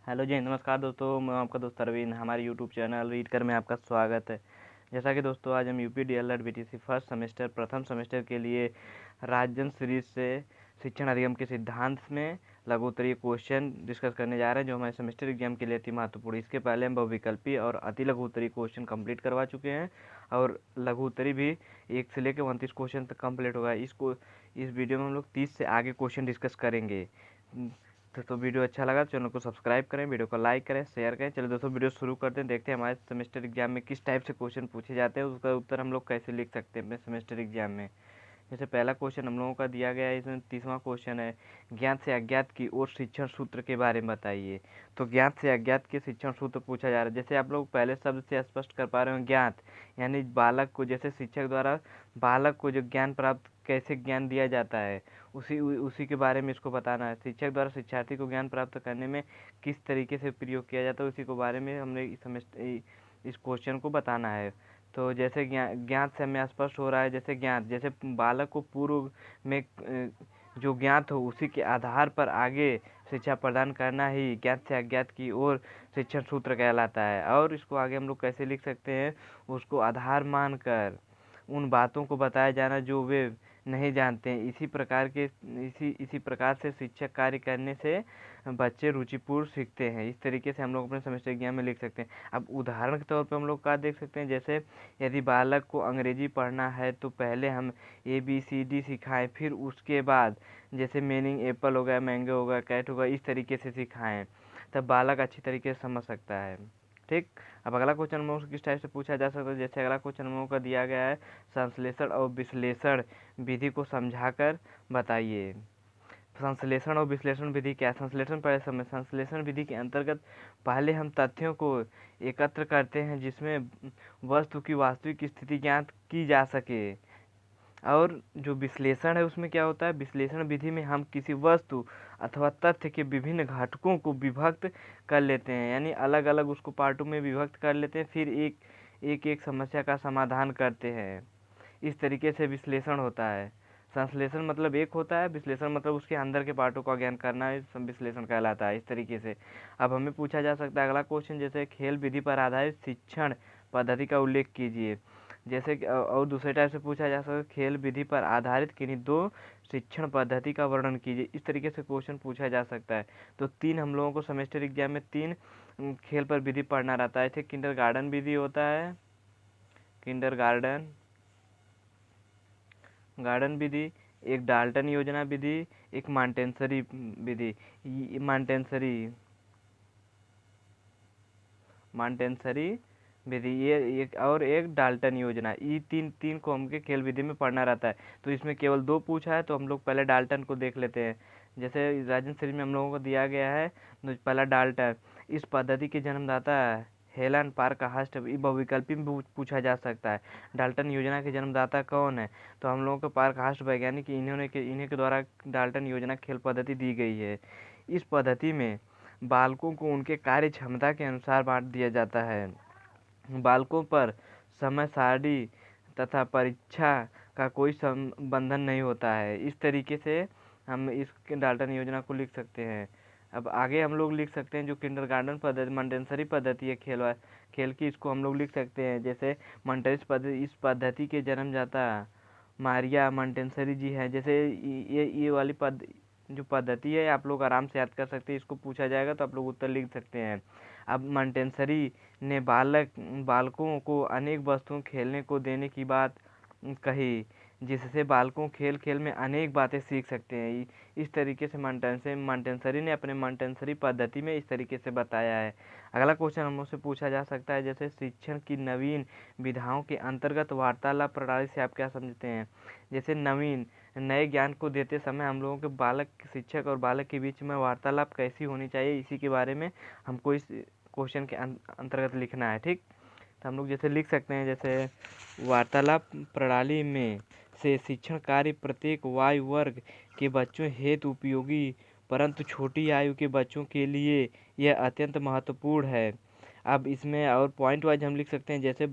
Hello जी, नमस्कार दोस्तों। मैं आपका दोस्त अरविंद। हमारे यूट्यूब चैनल रीड कर में आपका स्वागत है। जैसा कि दोस्तों आज हम UP DElEd BTC first semester प्रथम सेमेस्टर के लिए राजन सीरीज से शिक्षण अधिगम के सिद्धांत में लघु उत्तरीय क्वेश्चन डिस्कस करने जा रहे हैं, जो हमारे सेमेस्टर एग्जाम के लिए अति महत्वपूर्ण। इसके पहले हम बहुविकल्पी और अति लघु उत्तरीय क्वेश्चन कंप्लीट करवा चुके हैं और लघु उत्तरी भी 1 से लेकर 29 क्वेश्चन तक कंप्लीट होगा। इस वीडियो में हम लोग 30 से आगे क्वेश्चन डिस्कस करेंगे। तो वीडियो अच्छा लगा तो चैनल को सब्सक्राइब करें, वीडियो को लाइक करें, शेयर करें। चलिए दोस्तों वीडियो शुरू करते हैं। देखते हैं हमारे सेमेस्टर एग्जाम में किस टाइप से क्वेश्चन पूछे जाते हैं, उसका उत्तर हम लोग कैसे लिख सकते हैं अपने सेमेस्टर एग्जाम में। जैसे पहला क्वेश्चन हम लोगों का दिया गया है, इसमें 30वां क्वेश्चन है, ज्ञात से अज्ञात की ओर शिक्षण सूत्र के बारे में बताइए। तो ज्ञात से अज्ञात के शिक्षण सूत्र पूछा जा रहा है। जैसे आप लोग पहले शब्द से स्पष्ट कर पा रहे हो, ज्ञात यानी बालक को, जैसे शिक्षक द्वारा बालक को जो ज्ञान प्राप्त, कैसे ज्ञान दिया जाता है, उसी के बारे में इसको बताना है। शिक्षक द्वारा शिक्षार्थी को ज्ञान प्राप्त करने में किस तरीके से प्रयोग किया जाता है, उसी के बारे में हमने इस क्वेश्चन को बताना है। तो जैसे ज्ञात से हमें स्पष्ट हो रहा है, जैसे ज्ञात, जैसे बालक को पूर्व में जो ज्ञात हो उसी के आधार पर आगे शिक्षा प्रदान करना ही ज्ञात से अज्ञात की ओर शिक्षण सूत्र कहलाता है। और इसको आगे हम लोग कैसे लिख सकते हैं, उसको आधार मानकर उन बातों को बताया जाना जो वे नहीं जानते हैं। इसी प्रकार से शिक्षक कार्य करने से बच्चे रुचिपूर्ण सीखते हैं। इस तरीके से हम लोग अपने सेमेस्टर एग्जाम में लिख सकते हैं। अब उदाहरण के तौर पे हम लोग क्या देख सकते हैं, जैसे यदि बालक को अंग्रेजी पढ़ना है तो पहले हम ABCD सिखाएं, फिर उसके बाद जैसे मीनिंग एप्पल हो गया, मैंगो हो गया, कैट हो गया, इस तरीके से सिखाएं, तब बालक अच्छी तरीके से समझ सकता है। ठीक। अब अगला क्वेश्चन हम लोग किस टाइप से पूछा जा सकता है, जैसे अगला क्वेश्चन हम लोगों का दिया गया है, संश्लेषण और विश्लेषण विधि को समझाकर बताइए। संश्लेषण और विश्लेषण विधि क्या है? संश्लेषण पहले समझ। संश्लेषण विधि के अंतर्गत पहले हम तथ्यों को एकत्र करते हैं जिसमें वस्तु की वास्तविक स्थिति ज्ञात की जा सके। और जो विश्लेषण है उसमें क्या होता है, विश्लेषण विधि में हम किसी वस्तु अथवा तथ्य के विभिन्न घटकों को विभक्त कर लेते हैं, यानी अलग अलग उसको पार्टों में विभक्त कर लेते हैं, फिर एक समस्या का समाधान करते हैं। इस तरीके से विश्लेषण होता है। संश्लेषण मतलब एक होता है, विश्लेषण मतलब उसके अंदर के पार्टों का ज्ञान करना, विश्लेषण कहलाता है। इस तरीके से अब हमें पूछा जा सकता है अगला क्वेश्चन, जैसे खेल विधि पर आधारित शिक्षण पद्धति का उल्लेख कीजिए। जैसे और दूसरे टाइप से पूछा जा सकता है, खेल विधि पर आधारित किन्हीं 2 शिक्षण पद्धति का वर्णन कीजिए। इस तरीके से क्वेश्चन पूछा जा सकता है। तो 3 हम लोगों को सेमेस्टर एग्जाम में 3 खेल पर विधि पढ़ना रहता है। किंडरगार्टन विधि होता है, किंडरगार्टन विधि, एक डाल्टन योजना विधि, एक मॉन्टेसरी विधि। मॉन्टेसरी विधि, ये एक और एक डाल्टन योजना, ये तीन को हमके खेल विधि में पढ़ना रहता है। तो इसमें केवल 2 पूछा है, तो हम लोग पहले डाल्टन को देख लेते हैं। जैसे राजन सीरीज में हम लोगों को दिया गया है, तो पहला डाल्टन, इस पद्धति के जन्मदाता हेलन पार्कहर्स्ट, बहुविकल्पी में पूछा जा सकता है। डाल्टन योजना के जन्मदाता कौन है, तो हम लोगों को पार्कहर्स्ट वैज्ञानिक, इन्हीं के द्वारा डाल्टन योजना खेल पद्धति दी गई है। इस पद्धति में बालकों को उनके कार्य क्षमता के अनुसार बांट दिया जाता है। बालकों पर समय सारणी तथा परीक्षा का कोई बंधन नहीं होता है। इस तरीके से हम इस डाल्टन योजना को लिख सकते हैं। अब आगे हम लोग लिख सकते हैं जो किंडरगार्टन पद्धति, मॉन्टेसरी पद्धति है खेल की, इसको हम लोग लिख सकते हैं। जैसे मॉन्टेसरी पद्धति, इस पद्धति के जन्मदाता मारिया मॉन्टेसरी जी हैं। जैसे ये वाली जो पद्धति है आप लोग आराम से याद कर सकते हैं। इसको पूछा जाएगा तो आप लोग उत्तर लिख सकते हैं। अब मॉन्टेसरी ने बालकों को अनेक वस्तुओं खेलने को देने की बात कही, जिससे बालकों खेल खेल में अनेक बातें सीख सकते हैं। इस तरीके से मॉन्टेसरी ने अपने मॉन्टेसरी पद्धति में इस तरीके से बताया है। अगला क्वेश्चन हमसे पूछा जा सकता है, जैसे शिक्षण की नवीन विधाओं के अंतर्गत वार्तालाप प्रणाली से आप क्या समझते हैं। जैसे नए ज्ञान को देते समय हम लोगों के शिक्षक और बालक के बीच में वार्तालाप कैसी होनी चाहिए, इसी के बारे में हमको इस क्वेश्चन के अंतर्गत लिखना है। ठीक। तो हम लोग जैसे लिख सकते हैं, जैसे वार्तालाप प्रणाली में से शिक्षण कार्य प्रत्येक आयु वर्ग के बच्चों हेतु उपयोगी, परंतु छोटी आयु के बच्चों के लिए यह अत्यंत महत्वपूर्ण है। अब इसमें और पॉइंट वाइज हम लिख सकते हैं, जैसे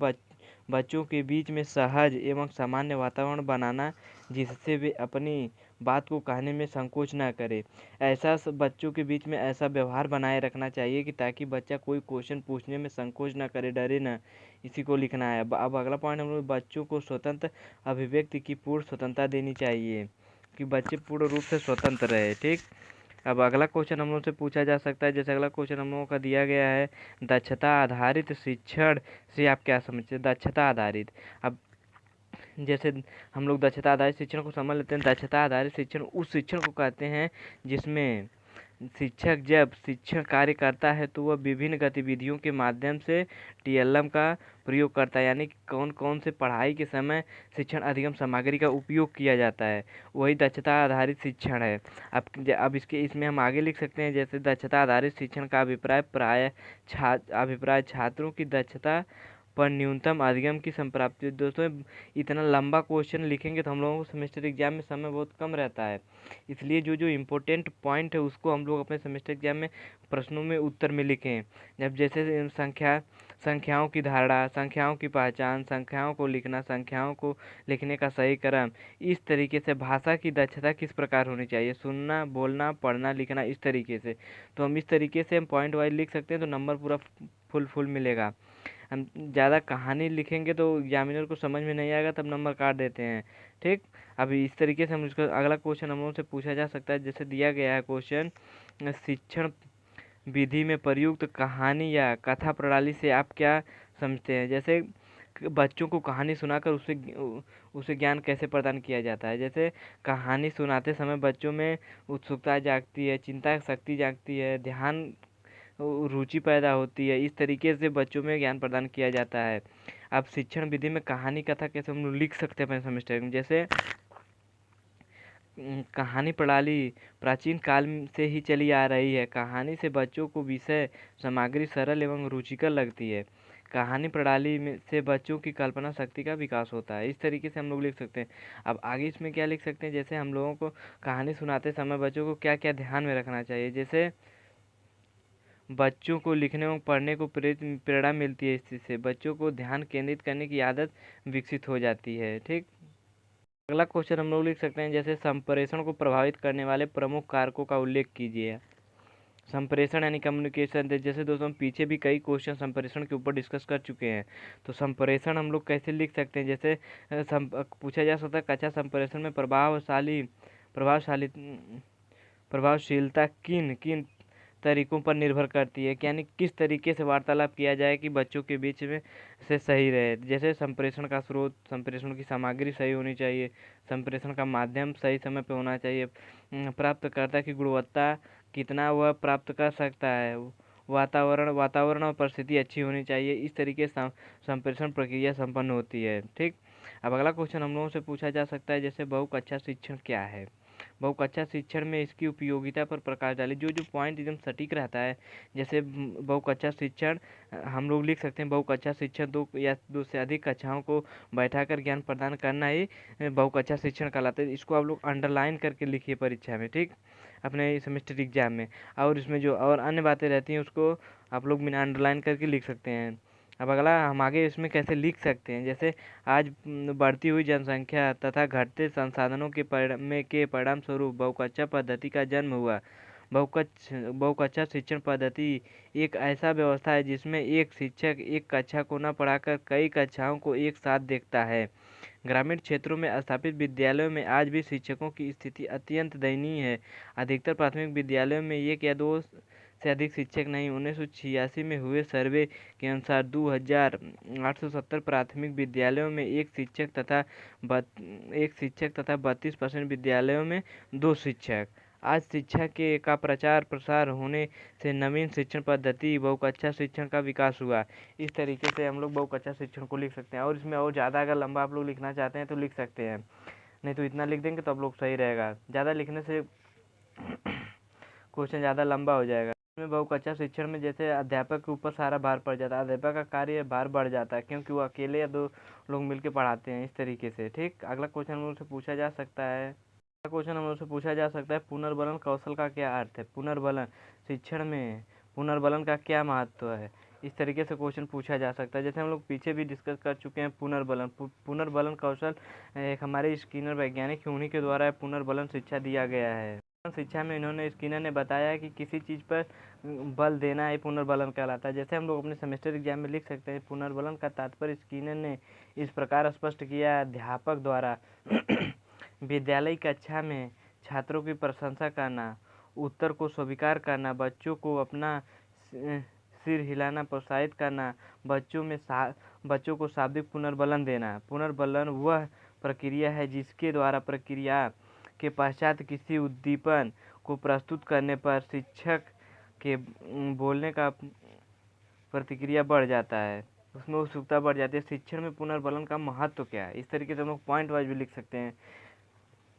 बच्चों के बीच में सहज एवं सामान्य वातावरण बनाना, जिससे वे अपनी बात को कहने में संकोच ना करे। बच्चों के बीच में ऐसा व्यवहार बनाए रखना चाहिए कि ताकि बच्चा कोई क्वेश्चन पूछने में संकोच ना करे, डरे ना। इसी को लिखना है। अब अगला पॉइंट हम लोग बच्चों को स्वतंत्र अभिव्यक्ति की पूर्ण स्वतंत्रता देनी चाहिए, कि बच्चे पूर्ण रूप से स्वतंत्र रहे। ठीक। अब अगला क्वेश्चन हम लोग से पूछा जा सकता है, जैसे अगला क्वेश्चन हम लोगों का दिया गया है, दक्षता आधारित शिक्षण से आप क्या समझते हैं? दक्षता आधारित, अब जैसे हम लोग दक्षता आधारित शिक्षण को समझ लेते हैं। दक्षता आधारित शिक्षण उस शिक्षण को कहते हैं जिसमें शिक्षक जब शिक्षण कार्य करता है तो वह विभिन्न गतिविधियों के माध्यम से टीएलएम का प्रयोग करता है, यानी कौन कौन से पढ़ाई के समय शिक्षण अधिगम सामग्री का उपयोग किया जाता है, वही दक्षता आधारित शिक्षण है। अब इसमें हम आगे लिख सकते हैं, जैसे दक्षता आधारित शिक्षण का अभिप्राय छात्रों की दक्षता पर न्यूनतम अधिगम की संप्राप्ति। दोस्तों इतना लंबा क्वेश्चन लिखेंगे तो हम लोगों को सेमेस्टर एग्जाम में समय बहुत कम रहता है, इसलिए जो जो इम्पोर्टेंट पॉइंट है उसको हम लोग अपने सेमेस्टर एग्जाम में प्रश्नों में उत्तर में लिखें। जब जैसे संख्याओं की धारणा, संख्याओं की पहचान, संख्याओं को लिखना, संख्याओं को लिखने का सही क्रम, इस तरीके से भाषा की दक्षता किस प्रकार होनी चाहिए, सुनना, बोलना, पढ़ना, लिखना, इस तरीके से। तो हम इस तरीके से हम पॉइंट वाइज लिख सकते हैं तो नंबर पूरा फुल मिलेगा। हम ज़्यादा कहानी लिखेंगे तो एग्जामिनर को समझ में नहीं आएगा, तब नंबर काट देते हैं। ठीक। अभी इस तरीके से हम इसका अगला क्वेश्चन हम लोगों से पूछा जा सकता है, जैसे दिया गया है क्वेश्चन, शिक्षण विधि में प्रयुक्त कहानी या कथा प्रणाली से आप क्या समझते हैं? जैसे बच्चों को कहानी सुनाकर उसे ज्ञान कैसे प्रदान किया जाता है। जैसे कहानी सुनाते समय बच्चों में उत्सुकता जागती है, चिंता शक्ति जागती है, ध्यान रुचि पैदा होती है, इस तरीके से बच्चों में ज्ञान प्रदान किया जाता है। अब शिक्षण विधि में कहानी कथा कैसे हम लोग लिख सकते हैं अपने सेमेस्टर में, जैसे कहानी प्रणाली प्राचीन काल से ही चली आ रही है। कहानी से बच्चों को विषय सामग्री सरल एवं रुचिकर लगती है। कहानी प्रणाली में से बच्चों की कल्पना शक्ति का विकास होता है। इस तरीके से हम लोग लिख सकते हैं। अब आगे इसमें क्या लिख सकते हैं, जैसे हम लोगों को कहानी सुनाते समय बच्चों को क्या क्या ध्यान में रखना चाहिए। जैसे बच्चों को लिखने एवं पढ़ने को प्रेरणा मिलती है, इससे बच्चों को ध्यान केंद्रित करने की आदत विकसित हो जाती है। ठीक। अगला क्वेश्चन हम लोग लिख सकते हैं, जैसे संप्रेषण को प्रभावित करने वाले प्रमुख कारकों का उल्लेख कीजिए। संप्रेषण यानी कम्युनिकेशन, जैसे दोस्तों हम पीछे भी कई क्वेश्चन संप्रेषण के ऊपर डिस्कस कर चुके हैं। तो संप्रेषण हम लोग कैसे लिख सकते हैं, जैसे पूछा जा सकता है कक्षा संप्रेषण में प्रभावशाली प्रभावशीलता किन किन तरीकों पर निर्भर करती है, यानी किस तरीके से वार्तालाप किया जाए कि बच्चों के बीच में से सही रहे। जैसे संप्रेषण का स्रोत, संप्रेषण की सामग्री सही होनी चाहिए, संप्रेषण का माध्यम सही समय पर होना चाहिए, प्राप्तकर्ता की गुणवत्ता कितना वह प्राप्त कर सकता है, वातावरण और परिस्थिति अच्छी होनी चाहिए। इस तरीके से संप्रेषण प्रक्रिया संपन्न होती है। ठीक। अब अगला क्वेश्चन हम लोगों से पूछा जा सकता है, जैसे बहुकक्षा शिक्षण क्या है। बहुकक्षा शिक्षण में इसकी उपयोगिता पर प्रकाश डालें। जो जो पॉइंट एकदम सटीक रहता है, जैसे बहुकक्षा शिक्षण हम लोग लिख सकते हैं, बहुकक्षा शिक्षण दो से अधिक कक्षाओं को बैठाकर ज्ञान प्रदान करना ही बहुकक्षा शिक्षण कहलाता है। इसको आप लोग अंडरलाइन करके लिखिए परीक्षा में। ठीक। अपने सेमेस्टर एग्जाम में, और इसमें जो और अन्य बातें रहती हैं उसको आप लोग बिना अंडरलाइन करके लिख सकते हैं। अब अगला हम आगे इसमें कैसे लिख सकते हैं, जैसे आज बढ़ती हुई जनसंख्या तथा घटते संसाधनों के परिणाम स्वरूप बहुकक्षा पद्धति का जन्म हुआ। बहुकक्षा शिक्षण पद्धति एक ऐसा व्यवस्था है जिसमें एक शिक्षक एक कक्षा को न पढ़ाकर कई कक्षाओं को एक साथ देखता है। ग्रामीण क्षेत्रों में स्थापित विद्यालयों में आज भी शिक्षकों की स्थिति अत्यंत दयनीय है। अधिकतर प्राथमिक विद्यालयों में एक या दो से अधिक शिक्षक नहीं। 1986 में हुए सर्वे के अनुसार 2870 प्राथमिक विद्यालयों में एक शिक्षक तथा 32% विद्यालयों में 2 शिक्षक। आज शिक्षा के का प्रचार प्रसार होने से नवीन शिक्षण पद्धति बहुकक्षा शिक्षण का विकास हुआ। इस तरीके से हम लोग बहुकक्षा शिक्षण को लिख सकते हैं। और इसमें और ज़्यादा अगर लंबा आप लोग लिखना चाहते हैं तो लिख सकते हैं, नहीं तो इतना लिख देंगे तो आप लोग सही रहेगा। ज़्यादा लिखने से क्वेश्चन ज़्यादा लंबा हो जाएगा। इसमें बहुकक्षा शिक्षण में जैसे अध्यापक के ऊपर सारा भार पड़ जाता है, अध्यापक का कार्य भार बढ़ जाता है, क्योंकि वो अकेले या 2 लोग मिलकर पढ़ाते हैं, इस तरीके से। ठीक। अगला क्वेश्चन हम लोग से पूछा जा सकता है, पुनर्बलन कौशल का क्या अर्थ है। पुनर्बलन शिक्षण में पुनर्बलन का क्या महत्व है, इस तरीके से क्वेश्चन पूछा जा सकता है। जैसे हम लोग पीछे भी डिस्कस कर चुके हैं पुनर्बलन। पुनर्बलन कौशल एक हमारे स्किनर वैज्ञानिक, उन्हीं के द्वारा पुनर्बलन शिक्षा दिया गया है। शिक्षा में इन्होंने, स्किनर ने बताया कि किसी चीज़ पर बल देना ही पुनर्बलन कहलाता है। जैसे हम लोग अपने सेमेस्टर एग्जाम में लिख सकते हैं, पुनर्बलन का तात्पर्य स्किनर ने इस प्रकार स्पष्ट किया: अध्यापक द्वारा विद्यालय कक्षा में छात्रों की प्रशंसा करना, उत्तर को स्वीकार करना, बच्चों को अपना सिर हिलाना प्रोत्साहित करना, बच्चों को शाब्दिक पुनर्बलन देना। पुनर्बलन वह प्रक्रिया है जिसके द्वारा प्रक्रिया के पश्चात किसी उद्दीपन को प्रस्तुत करने पर शिक्षक के बोलने का प्रतिक्रिया बढ़ जाता है, उसमें उत्सुकता बढ़ जाती है। शिक्षण में पुनर्बलन का महत्व क्या है, इस तरीके से हम लोग पॉइंट वाइज भी लिख सकते हैं।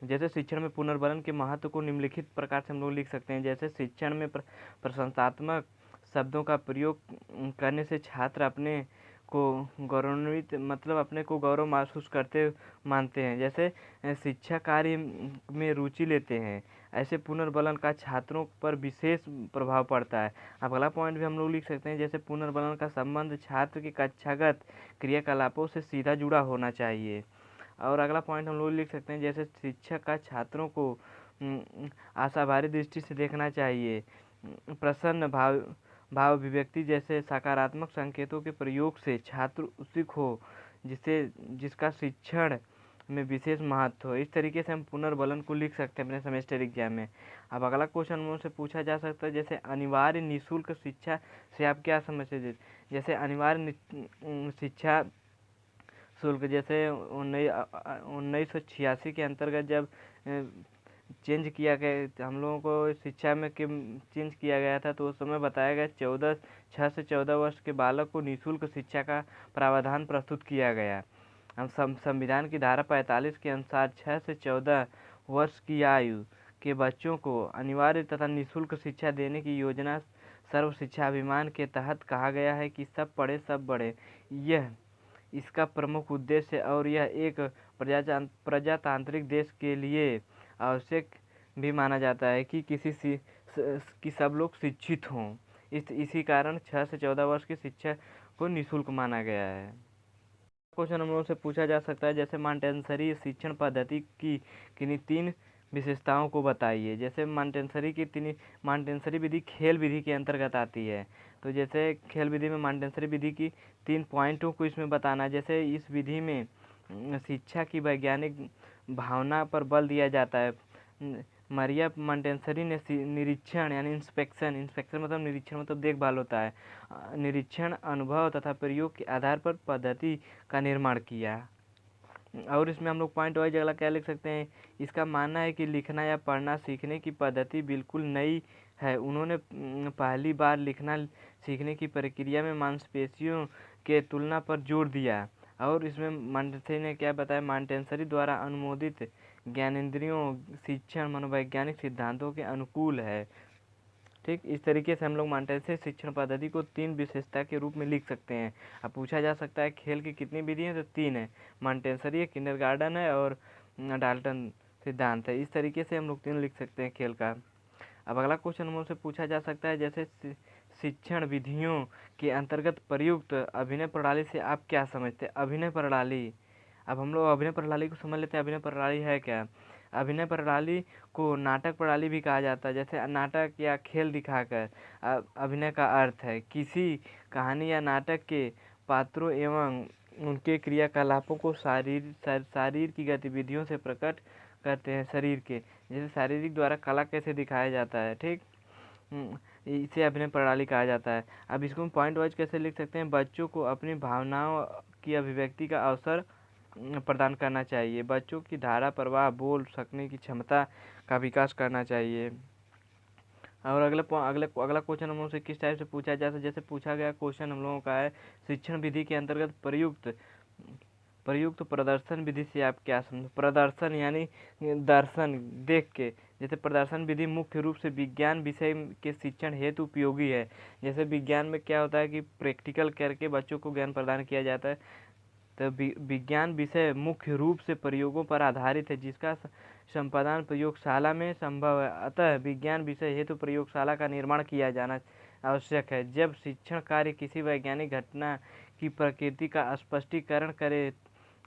जैसे शिक्षण में पुनर्बलन के महत्व को निम्नलिखित प्रकार से हम लोग लिख सकते हैं। जैसे शिक्षण में प्रशंसात्मक शब्दों का प्रयोग करने से छात्र अपने को गौरवान्वित, मतलब अपने को गौरव महसूस करते मानते हैं। जैसे शिक्षा कार्य में रुचि लेते हैं, ऐसे पुनर्बलन का छात्रों पर विशेष प्रभाव पड़ता है। अब अगला पॉइंट भी हम लोग लिख सकते हैं। जैसे पुनर्बलन का संबंध छात्र के कक्षागत क्रियाकलापों से सीधा जुड़ा होना चाहिए। और अगला पॉइंट हम लोग लिख सकते हैं, जैसे शिक्षक का छात्रों को आशावादी दृष्टि से देखना चाहिए। प्रसन्न भाव अभिव्यक्ति जैसे सकारात्मक संकेतों के प्रयोग से छात्र उत्सुक हो, जिसका शिक्षण में विशेष महत्व हो। इस तरीके से हम पुनर्बलन को लिख सकते हैं अपने सेमेस्टर एग्जाम में। अब अगला क्वेश्चन मुझसे पूछा जा सकता है, जैसे अनिवार्य निःशुल्क शिक्षा से आप क्या समझते हैं। जैसे अनिवार्य शिक्षा शुल्क, जैसे 1986 के अंतर्गत जब चेंज किया गया, हम लोगों को शिक्षा में चेंज किया गया था, तो उस समय बताया गया 6 से 14 वर्ष के बालक को निःशुल्क शिक्षा का प्रावधान प्रस्तुत किया गया। हम संविधान की धारा 45 के अनुसार 6 से 14 वर्ष की आयु के बच्चों को अनिवार्य तथा निःशुल्क शिक्षा देने की योजना सर्व शिक्षा अभियान के तहत कहा गया है कि सब पढ़े सब बढ़े। यह इसका प्रमुख उद्देश्य है और यह एक प्रजातांत्रिक देश के लिए आवश्यक भी माना जाता है कि कि सब लोग शिक्षित हों। इसी कारण 6 से 14 वर्ष की शिक्षा को निःशुल्क माना गया है। क्वेश्चन हम लोगों से पूछा जा सकता है, जैसे मॉन्टेसरी शिक्षण पद्धति की किन्हीं 3 विशेषताओं को बताइए। जैसे मॉन्टेसरी विधि खेल विधि के अंतर्गत आती है, तो जैसे खेल विधि में मॉन्टेसरी विधि की 3 पॉइंटों को इसमें बताना। जैसे इस विधि में शिक्षा की वैज्ञानिक भावना पर बल दिया जाता है। मारिया मॉन्टेसरी ने निरीक्षण यानी इंस्पेक्शन मतलब निरीक्षण मतलब देखभाल होता है, निरीक्षण, अनुभव तथा प्रयोग के आधार पर पद्धति का निर्माण किया। और इसमें हम लोग पॉइंट वाइज अगला क्या लिख सकते हैं, इसका मानना है कि लिखना या पढ़ना सीखने की पद्धति बिल्कुल नई है। उन्होंने पहली बार लिखना सीखने की प्रक्रिया में मांसपेशियों के तुलना पर जोर दिया। और इसमें मॉन्टेसरी ने क्या बताया, मॉन्टेसरी द्वारा अनुमोदित ज्ञानेंद्रियों शिक्षण मनोवैज्ञानिक सिद्धांतों के अनुकूल है। ठीक, इस तरीके से हम लोग मॉन्टेसरी शिक्षण पद्धति को 3 विशेषता के रूप में लिख सकते हैं। अब पूछा जा सकता है खेल की कितनी विधि है, तो 3 है, मॉन्टेसरी है, किंडरगार्टन है और डाल्टन सिद्धांत है। इस तरीके से हम लोग 3 लिख सकते हैं खेल का। अब अगला क्वेश्चन मुझसे पूछा जा सकता है, जैसे शिक्षण विधियों के अंतर्गत प्रयुक्त अभिनय प्रणाली से आप क्या समझते हैं। अभिनय प्रणाली, अब हम लोग अभिनय प्रणाली को समझ लेते हैं। अभिनय प्रणाली है क्या। अभिनय प्रणाली को नाटक प्रणाली भी कहा जाता है। जैसे नाटक या खेल दिखाकर अभिनय का अर्थ है किसी कहानी या नाटक के पात्रों एवं उनके क्रियाकलापों को शरीर की गतिविधियों से प्रकट करते हैं। शरीर के, जैसे शारीरिक द्वारा कला कैसे दिखाया जाता है, ठीक, इसे अभिनय प्रणाली कहा जाता है। अब इसको हम पॉइंट वाइज कैसे लिख सकते हैं, बच्चों को अपनी भावनाओं की अभिव्यक्ति का अवसर प्रदान करना चाहिए, बच्चों की धारा प्रवाह बोल सकने की क्षमता का विकास करना चाहिए। और अगला क्वेश्चन हम लोगों से किस टाइप से पूछा जाता है, जैसे पूछा गया क्वेश्चन हम लोगों का है, शिक्षण विधि के अंतर्गत प्रयुक्त प्रदर्शन विधि से आप क्या समझो। प्रदर्शन यानी दर्शन देख के, जैसे प्रदर्शन विधि मुख्य रूप से विज्ञान विषय के शिक्षण हेतु उपयोगी है। जैसे विज्ञान में क्या होता है कि प्रैक्टिकल करके बच्चों को ज्ञान प्रदान किया जाता है, तो विज्ञान विषय मुख्य रूप से प्रयोगों पर आधारित है जिसका संपादन प्रयोगशाला में संभव है। अतः विज्ञान विषय हेतु प्रयोगशाला का निर्माण किया जाना आवश्यक है। जब शिक्षण कार्य किसी वैज्ञानिक घटना की प्रकृति का स्पष्टीकरण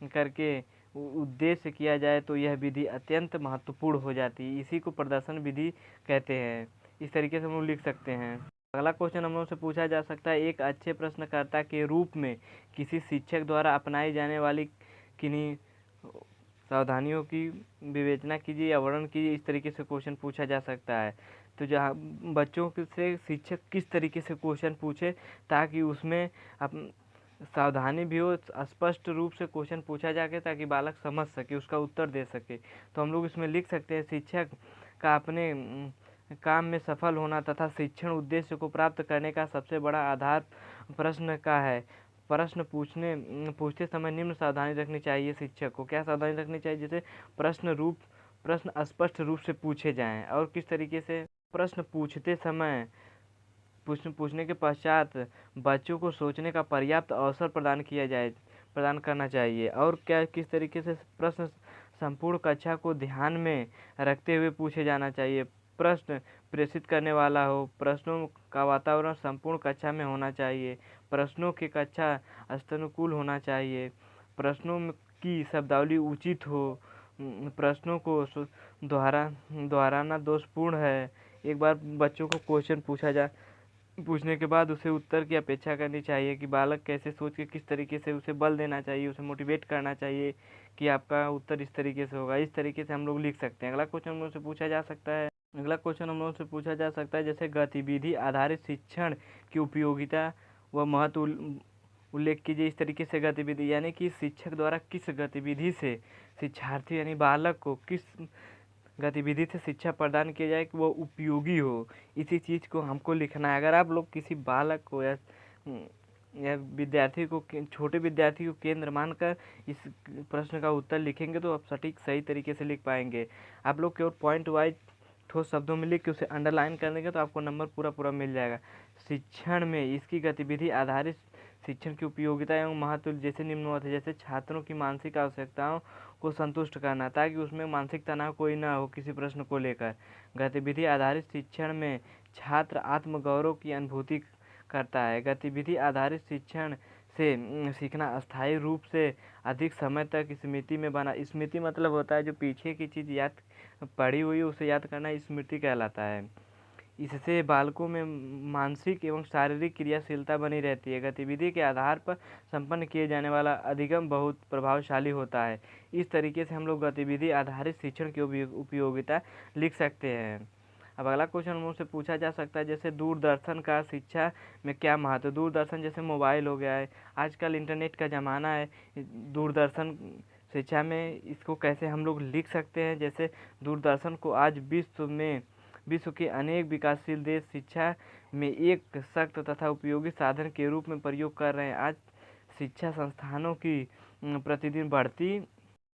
करके उद्देश्य किया जाए तो यह विधि अत्यंत महत्वपूर्ण हो जाती है। इसी को प्रदर्शन विधि कहते हैं। इस तरीके से हम लोग लिख सकते हैं। अगला क्वेश्चन हम लोग से पूछा जा सकता है, एक अच्छे प्रश्नकर्ता के रूप में किसी शिक्षक द्वारा अपनाई जाने वाली किन्हीं सावधानियों की विवेचना कीजिए या वर्णन कीजिए। इस तरीके से क्वेश्चन पूछा जा सकता है। तो जहाँ बच्चों से शिक्षक किस तरीके से क्वेश्चन पूछे ताकि उसमें सावधानी भी हो, स्पष्ट रूप से क्वेश्चन पूछा जाके ताकि बालक समझ सके, उसका उत्तर दे सके। तो हम लोग इसमें लिख सकते हैं, शिक्षक का अपने काम में सफल होना तथा शिक्षण उद्देश्य को प्राप्त करने का सबसे बड़ा आधार प्रश्न का है। प्रश्न पूछते समय निम्न सावधानी रखनी चाहिए। शिक्षक को क्या सावधानी रखनी चाहिए? जैसे प्रश्न स्पष्ट रूप से पूछे जाएं। और किस तरीके से? प्रश्न पूछते समय पूछने के पश्चात बच्चों को सोचने का पर्याप्त अवसर प्रदान करना चाहिए। और क्या किस तरीके से प्रश्न संपूर्ण कक्षा को ध्यान में रखते हुए पूछे जाना चाहिए। प्रश्न प्रेषित करने वाला हो, प्रश्नों का वातावरण संपूर्ण कक्षा में होना चाहिए, प्रश्नों की कक्षा स्तरानुकूल होना चाहिए, प्रश्नों की शब्दावली उचित हो, प्रश्नों को दोहराना दोषपूर्ण है। एक बार बच्चों को क्वेश्चन पूछने के बाद उसे उत्तर की अपेक्षा करनी चाहिए कि बालक कैसे सोच के किस तरीके से उसे बल देना चाहिए, उसे मोटिवेट करना चाहिए कि आपका उत्तर इस तरीके से होगा। इस तरीके से हम लोग लिख सकते हैं। अगला क्वेश्चन हम लोग से पूछा जा सकता है, जैसे गतिविधि आधारित शिक्षण की उपयोगिता व महत्व उल्लेख कीजिए। इस तरीके से गतिविधि यानी कि शिक्षक द्वारा किस गतिविधि से शिक्षार्थी यानी बालक को किस गतिविधि से शिक्षा प्रदान किया जाए कि वो उपयोगी हो, इसी चीज़ को हमको लिखना है। अगर आप लोग किसी बालक को या विद्यार्थी को, छोटे विद्यार्थी को केंद्र मानकर इस प्रश्न का उत्तर लिखेंगे तो आप सही तरीके से लिख पाएंगे। आप लोग केवल पॉइंट वाइज ठोस शब्दों में लिख के उसे अंडरलाइन कर देंगे तो आपको नंबर पूरा मिल जाएगा। शिक्षण में इसकी गतिविधि आधारित शिक्षण की उपयोगिता एवं महत्व जैसे निम्नवत है। जैसे छात्रों की मानसिक आवश्यकताओं को संतुष्ट करना ताकि उसमें मानसिक तनाव कोई ना हो किसी प्रश्न को लेकर। गतिविधि आधारित शिक्षण में छात्र आत्मगौरव की अनुभूति करता है। गतिविधि आधारित शिक्षण से सीखना स्थायी रूप से अधिक समय तक स्मृति में बना। स्मृति मतलब होता है जो पीछे की चीज़ याद पढ़ी हुई उसे याद करना, स्मृति कहलाता है। इससे बालकों में मानसिक एवं शारीरिक क्रियाशीलता बनी रहती है। गतिविधि के आधार पर संपन्न किए जाने वाला अधिगम बहुत प्रभावशाली होता है। इस तरीके से हम लोग गतिविधि आधारित शिक्षण की उपयोगिता लिख सकते हैं। अब अगला क्वेश्चन हम लोग से पूछा जा सकता है, जैसे दूरदर्शन का शिक्षा में क्या महत्व। दूरदर्शन जैसे मोबाइल हो गया है, आजकल इंटरनेट का ज़माना है, दूरदर्शन शिक्षा में इसको कैसे हम लोग लिख सकते हैं। जैसे दूरदर्शन को आज विश्व के अनेक विकासशील देश शिक्षा में एक सख्त तथा उपयोगी साधन के रूप में प्रयोग कर रहे हैं। आज शिक्षा संस्थानों की प्रतिदिन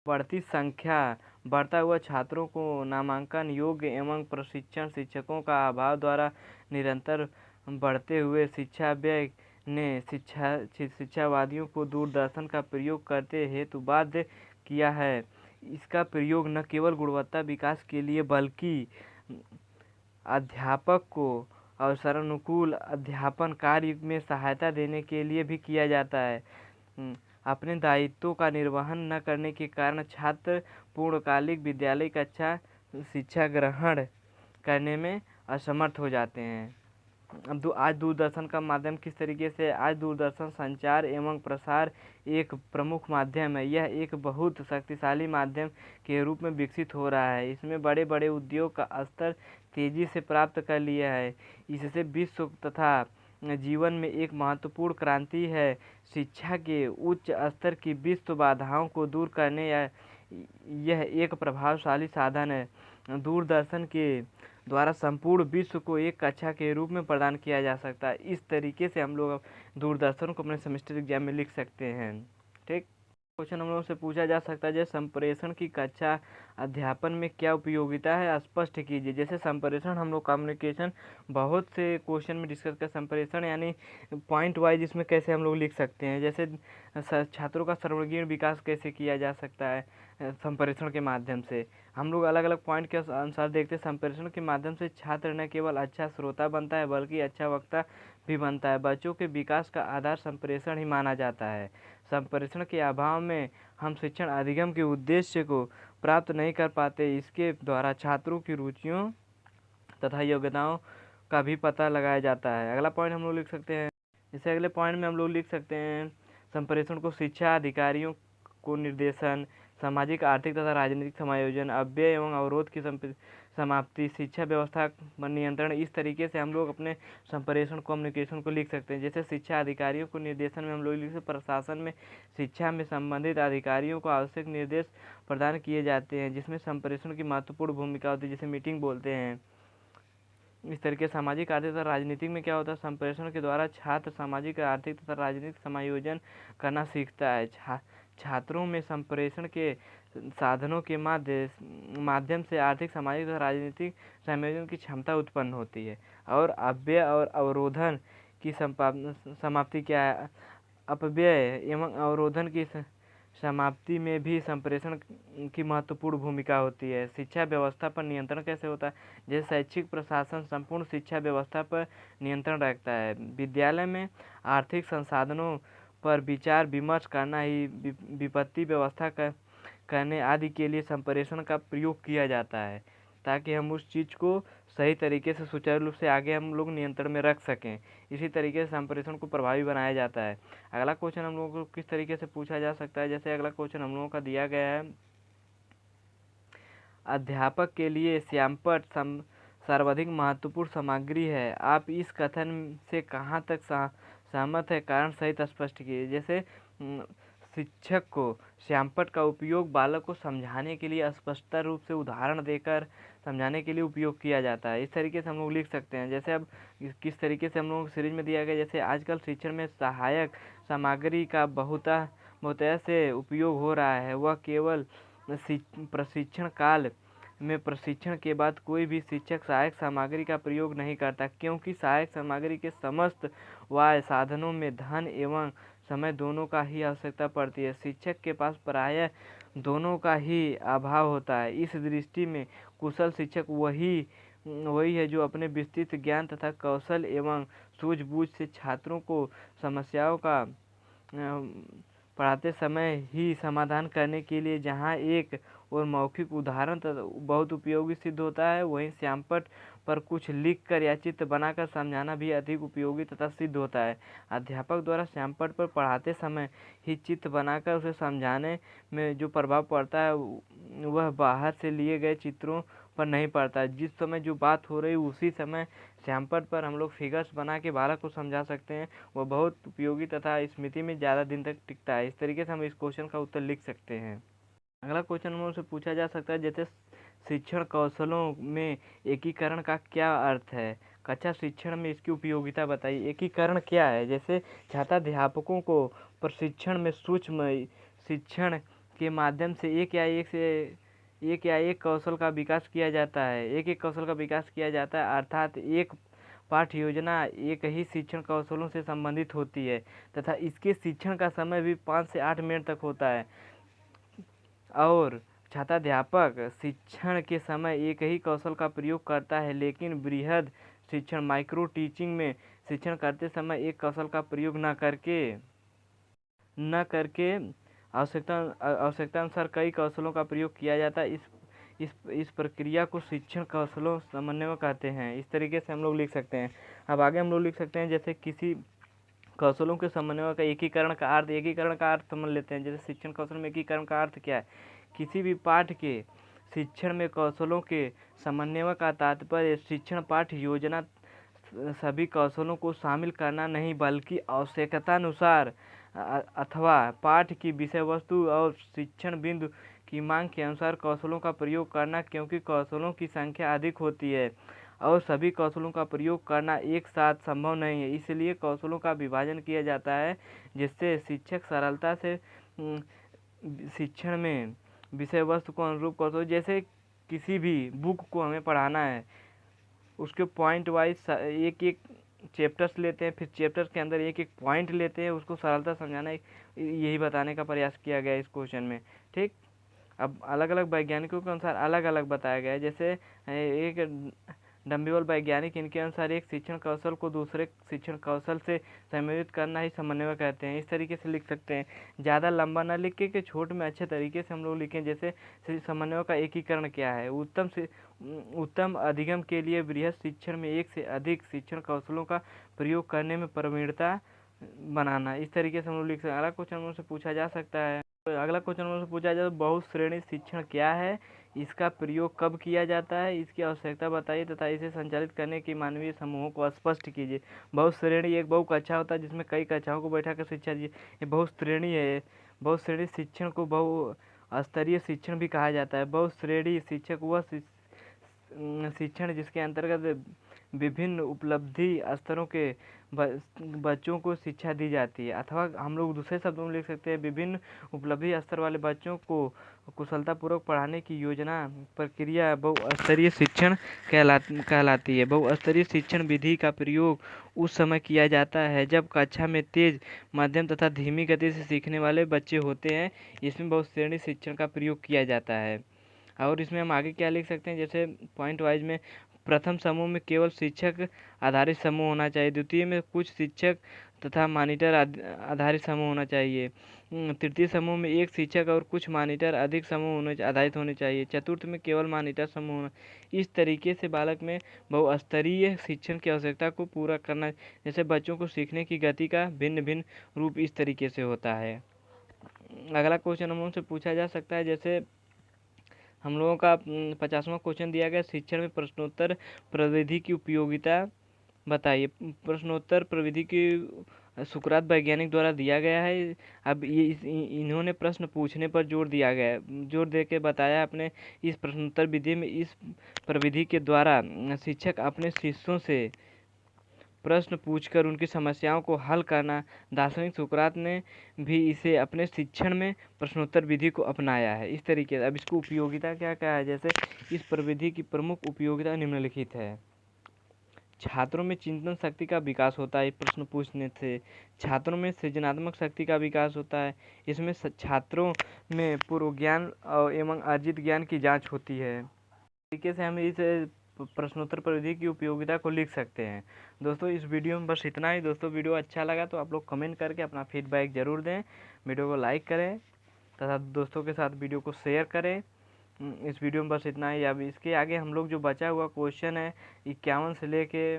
बढ़ती संख्या, बढ़ता हुआ छात्रों को नामांकन योग्य एवं प्रशिक्षण शिक्षकों का अभाव द्वारा निरंतर बढ़ते हुए शिक्षा व्यय ने शिक्षावादियों को दूरदर्शन का प्रयोग करते हेतु बाध्य किया है। इसका प्रयोग न केवल गुणवत्ता विकास के लिए बल्कि अध्यापक को अवसरानुकूल अध्यापन कार्य में सहायता देने के लिए भी किया जाता है। अपने दायित्वों का निर्वहन न करने के कारण छात्र पूर्णकालिक विद्यालय कक्षा शिक्षा ग्रहण करने में असमर्थ हो जाते हैं। अब आज दूरदर्शन का माध्यम किस तरीके से, आज दूरदर्शन संचार एवं प्रसार एक प्रमुख माध्यम है। यह एक बहुत शक्तिशाली माध्यम के रूप में विकसित हो रहा है। इसमें बड़े बड़े उद्योग का स्तर तेजी से प्राप्त कर लिया है। इससे विश्व तथा जीवन में एक महत्वपूर्ण क्रांति है। शिक्षा के उच्च स्तर की विश्व बाधाओं को दूर करने यह एक प्रभावशाली साधन है। दूरदर्शन के द्वारा संपूर्ण विश्व को एक कक्षा के रूप में प्रदान किया जा सकता है। इस तरीके से हम लोग दूरदर्शन को अपने सेमेस्टर एग्जाम में लिख सकते हैं। ठीक। क्वेश्चन हम लोगों से पूछा जा सकता है, जैसे संप्रेषण की कक्षा अध्यापन में क्या उपयोगिता है, स्पष्ट कीजिए। जैसे संप्रेषण हम लोग कम्युनिकेशन बहुत से क्वेश्चन में डिस्कस कर, संप्रेषण यानी पॉइंट वाइज इसमें कैसे हम लोग लिख सकते हैं। जैसे छात्रों का सर्वांगीण विकास कैसे किया जा सकता है संप्रेषण के माध्यम से। हम लोग अलग अलग पॉइंट के अनुसार देखते हैं। संप्रेषण के माध्यम से छात्र न केवल अच्छा श्रोता बनता है बल्कि अच्छा वक्ता भी बनता है। बच्चों के विकास का आधार संप्रेषण ही माना जाता है। संप्रेषण के अभाव में हम शिक्षण अधिगम के उद्देश्य को प्राप्त नहीं कर पाते। इसके द्वारा छात्रों की रुचियों तथा योग्यताओं का भी पता लगाया जाता है। अगला पॉइंट हम लोग लिख सकते हैं, जैसे अगले पॉइंट में हम लोग लिख सकते हैं, संप्रेषण को शिक्षा अधिकारियों को निर्देशन, सामाजिक आर्थिक तथा राजनीतिक समायोजन, अव्यय एवं अवरोध की समाप्ति, शिक्षा व्यवस्था पर नियंत्रण। इस तरीके से हम लोग अपने संप्रेषण कम्युनिकेशन को लिख सकते हैं। जैसे शिक्षा अधिकारियों को निर्देशन में हम लोग लिख सकते, प्रशासन में शिक्षा में संबंधित अधिकारियों को आवश्यक निर्देश प्रदान किए जाते हैं जिसमें संप्रेषण की महत्वपूर्ण भूमिका होती है, जैसे मीटिंग बोलते हैं। इस तरीके सामाजिक आर्थिक तथा राजनीतिक में क्या होता है, संप्रेषण के द्वारा छात्र सामाजिक आर्थिक तथा राजनीतिक समायोजन करना सीखता है। छात्रों में संप्रेषण के साधनों के माध्यम से आर्थिक सामाजिक तथा राजनीतिक समायोजन की क्षमता उत्पन्न होती है। और अव्यय और अवरोधन की समाप्ति क्या है, अपव्यय एवं अवरोधन की समाप्ति में भी संप्रेषण की महत्वपूर्ण भूमिका होती है। शिक्षा व्यवस्था पर नियंत्रण कैसे होता है, जैसे शैक्षिक प्रशासन संपूर्ण शिक्षा व्यवस्था पर नियंत्रण रखता है। विद्यालय में आर्थिक संसाधनों पर विचार विमर्श करना ही विपत्ति व्यवस्था करने आदि के लिए संप्रेषण का प्रयोग किया जाता है, ताकि हम उस चीज़ को सही तरीके से सुचारू रूप से आगे हम लोग नियंत्रण में रख सकें। इसी तरीके से संप्रेषण को प्रभावी बनाया जाता है। अगला क्वेश्चन हम लोगों को किस तरीके से पूछा जा सकता है, जैसे अगला क्वेश्चन हम लोगों का दिया गया है, अध्यापक के लिए श्यामपट्ट सर्वाधिक महत्वपूर्ण सामग्री है। आप इस कथन से कहाँ तक सहमत है, कारण सहित स्पष्ट कीजिए। जैसे शिक्षक को श्यामपट्ट का उपयोग बालक को समझाने के लिए स्पष्ट रूप से उदाहरण देकर समझाने के लिए उपयोग किया जाता है। इस तरीके से हम लोग लिख सकते हैं। जैसे अब किस तरीके से हम लोग सीरीज में दिया गया, जैसे आजकल शिक्षण में सहायक सामग्री का बहुतायत से उपयोग हो रहा है। वह केवल प्रशिक्षण काल में प्रशिक्षण के बाद कोई भी शिक्षक सहायक सामग्री का प्रयोग नहीं करता, क्योंकि सहायक सामग्री के समस्त वाय साधनों में धन एवं समय दोनों का ही आवश्यकता पड़ती है। शिक्षक के पास प्रायः दोनों का ही अभाव होता है। इस दृष्टि में कुशल शिक्षक वही है जो अपने विस्तृत ज्ञान तथा कौशल एवं सूझबूझ से छात्रों को समस्याओं का पढ़ाते समय ही समाधान करने के लिए जहाँ एक और मौखिक उदाहरण बहुत उपयोगी सिद्ध होता है, वहीं श्यामपट्ट पर कुछ लिखकर या चित्र बनाकर समझाना भी अधिक उपयोगी तथा सिद्ध होता है। अध्यापक द्वारा श्यामपट्ट पर पढ़ाते समय ही चित्र बनाकर उसे समझाने में जो प्रभाव पड़ता है वह बाहर से लिए गए चित्रों पर नहीं पड़ता। जिस समय जो बात हो रही उसी समय श्यामपट्ट पर हम लोग फिगर्स बना के बालक को समझा सकते हैं। वह बहुत उपयोगी तथा स्मृति में ज़्यादा दिन तक टिकता है। इस तरीके से हम इस क्वेश्चन का उत्तर लिख सकते हैं। अगला क्वेश्चन हम लोग से पूछा जा सकता है, जैसे शिक्षण कौशलों में एकीकरण का क्या अर्थ है, कक्षा शिक्षण में इसकी उपयोगिता बताइए। एकीकरण क्या है, जैसे छात्राध्यापकों को प्रशिक्षण में सूक्ष्म शिक्षण के माध्यम से एक या एक कौशल का विकास किया जाता है। एक कौशल का विकास किया जाता है, अर्थात एक पाठ्य योजना एक ही शिक्षण कौशलों से संबंधित होती है तथा इसके शिक्षण का समय भी 5 से 8 मिनट तक होता है। और छात्राध्यापक शिक्षण के समय एक ही कौशल का प्रयोग करता है, लेकिन बृहद शिक्षण माइक्रो टीचिंग में शिक्षण करते समय एक कौशल का प्रयोग न करके आवश्यकता अनुसार कई कौशलों का प्रयोग किया जाता है। इस प्रक्रिया को शिक्षण कौशलों समन्वय कहते हैं। इस तरीके से हम लोग लिख सकते हैं। अब आगे हम लोग लिख सकते हैं, जैसे किसी कौशलों के समन्वय का एकीकरण का अर्थ समझ लेते हैं। जैसे शिक्षण कौशल में एकीकरण का अर्थ क्या है, किसी भी पाठ के शिक्षण में कौशलों के समन्वय का तात्पर्य शिक्षण पाठ्य योजना सभी कौशलों को शामिल करना नहीं, बल्कि आवश्यकतानुसार अथवा पाठ की विषय वस्तु और शिक्षण बिंदु की मांग के अनुसार कौशलों का प्रयोग करना, क्योंकि कौशलों की संख्या अधिक होती है और सभी कौशलों का प्रयोग करना एक साथ संभव नहीं है। इसलिए कौशलों का विभाजन किया जाता है, जिससे शिक्षक सरलता से शिक्षण में विषय वस्तु को अनुरूप कौशल, जैसे किसी भी बुक को हमें पढ़ाना है, उसके पॉइंट वाइज एक एक चैप्टर्स लेते हैं, फिर चैप्टर्स के अंदर एक एक पॉइंट लेते हैं, उसको सरलता समझाना, यही बताने का प्रयास किया गया है इस क्वेश्चन में। ठीक, अब अलग अलग वैज्ञानिकों के अनुसार अलग अलग बताया गया है। जैसे एक डम्बिवल वैज्ञानिक, इनके अनुसार एक शिक्षण कौशल को दूसरे शिक्षण कौशल से संयोजित करना ही समन्वय कहते हैं। इस तरीके से लिख सकते हैं, ज़्यादा लंबा ना लिख के छोट में अच्छे तरीके से हम लोग लिखें। जैसे समन्वय का एकीकरण क्या है, उत्तम अधिगम के लिए बृहद शिक्षण में एक से अधिक शिक्षण कौशलों का प्रयोग करने में प्रवीणता बनाना। इस तरीके से हम लोग लिख सकते हैं। अगला क्वेश्चन मुझसे पूछा जा सकता है, अगला क्वेश्चन मुझसे पूछा जाए तो बहुश्रेणी शिक्षण क्या है, इसका प्रयोग कब किया जाता है, इसकी आवश्यकता बताइए तथा इसे संचालित करने के मानवीय समूहों को स्पष्ट कीजिए। बहुश्रेणी एक बहु कक्षा होता है जिसमें कई कक्षाओं को बैठा कर शिक्षा दी, ये बहुश्रेणी है। बहुश्रेणी शिक्षण को बहु स्तरीय शिक्षण भी कहा जाता है। बहुश्रेणी शिक्षक वह शिक्षण जिसके अंतर्गत विभिन्न उपलब्धि स्तरों के बच्चों को शिक्षा दी जाती है, अथवा हम लोग दूसरे शब्दों में लिख सकते हैं, विभिन्न उपलब्धि स्तर वाले बच्चों को कुशलतापूर्वक पढ़ाने की योजना प्रक्रिया बहुस्तरीय शिक्षण कहलाती है। बहुस्तरीय शिक्षण विधि का प्रयोग उस समय किया जाता है जब कक्षा में तेज, मध्यम तथा धीमी गति से सीखने वाले बच्चे होते हैं। इसमें बहुश्रेणी शिक्षण का प्रयोग किया जाता है। और इसमें हम आगे क्या लिख सकते हैं, जैसे पॉइंट वाइज में प्रथम समूह में केवल शिक्षक आधारित समूह होना चाहिए, द्वितीय में कुछ शिक्षक तथा मॉनिटर आधारित समूह होना चाहिए, तृतीय समूह में एक शिक्षक और कुछ मॉनिटर अधिक समूह आधारित होने चाहिए, चतुर्थ में केवल मॉनिटर समूह होना। इस तरीके से बालक में बहुस्तरीय शिक्षण की आवश्यकता को पूरा करना, जैसे बच्चों को सीखने की गति का भिन्न भिन्न रूप इस तरीके से होता है। अगला क्वेश्चन हम उनसे पूछा जा सकता है, जैसे हम लोगों का 50वां क्वेश्चन दिया गया, शिक्षण में प्रश्नोत्तर प्रविधि की उपयोगिता बताइए। प्रश्नोत्तर प्रविधि की सुकरात वैज्ञानिक द्वारा दिया गया है। अब ये इन्होंने प्रश्न पूछने पर जोर दिया गया है, जोर दे के बताया अपने इस प्रश्नोत्तर विधि में, इस प्रविधि के द्वारा शिक्षक अपने शिष्यों से प्रश्न पूछकर उनकी समस्याओं को हल करना। दार्शनिक सुकरात ने भी इसे अपने शिक्षण में प्रश्नोत्तर विधि को अपनाया है। इस तरीके से अब इसको उपयोगिता क्या कहा है, जैसे इस प्रविधि की प्रमुख उपयोगिता निम्नलिखित है। छात्रों में चिंतन शक्ति का विकास होता है प्रश्न पूछने से। छात्रों में सृजनात्मक शक्ति का विकास होता है। इसमें छात्रों में पूर्व ज्ञान एवं अर्जित ज्ञान की जांच होती है। तरीके से हम इस प्रश्नोत्तर प्रविधि की उपयोगिता को लिख सकते हैं। दोस्तों इस वीडियो में बस इतना ही। दोस्तों वीडियो अच्छा लगा तो आप लोग कमेंट करके अपना फीडबैक ज़रूर दें, वीडियो को लाइक करें तथा दोस्तों के साथ वीडियो को शेयर करें। इस वीडियो में बस इतना ही। अब इसके आगे हम लोग जो बचा हुआ क्वेश्चन है 51 से लेके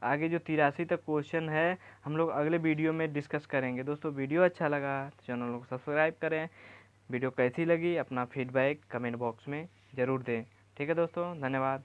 आगे जो 83 तक क्वेश्चन है, हम लोग अगले वीडियो में डिस्कस करेंगे। दोस्तों वीडियो अच्छा लगा तो चैनल को सब्सक्राइब करें। वीडियो कैसी लगी अपना फीडबैक कमेंट बॉक्स में ज़रूर दें। ठीक है दोस्तों, धन्यवाद।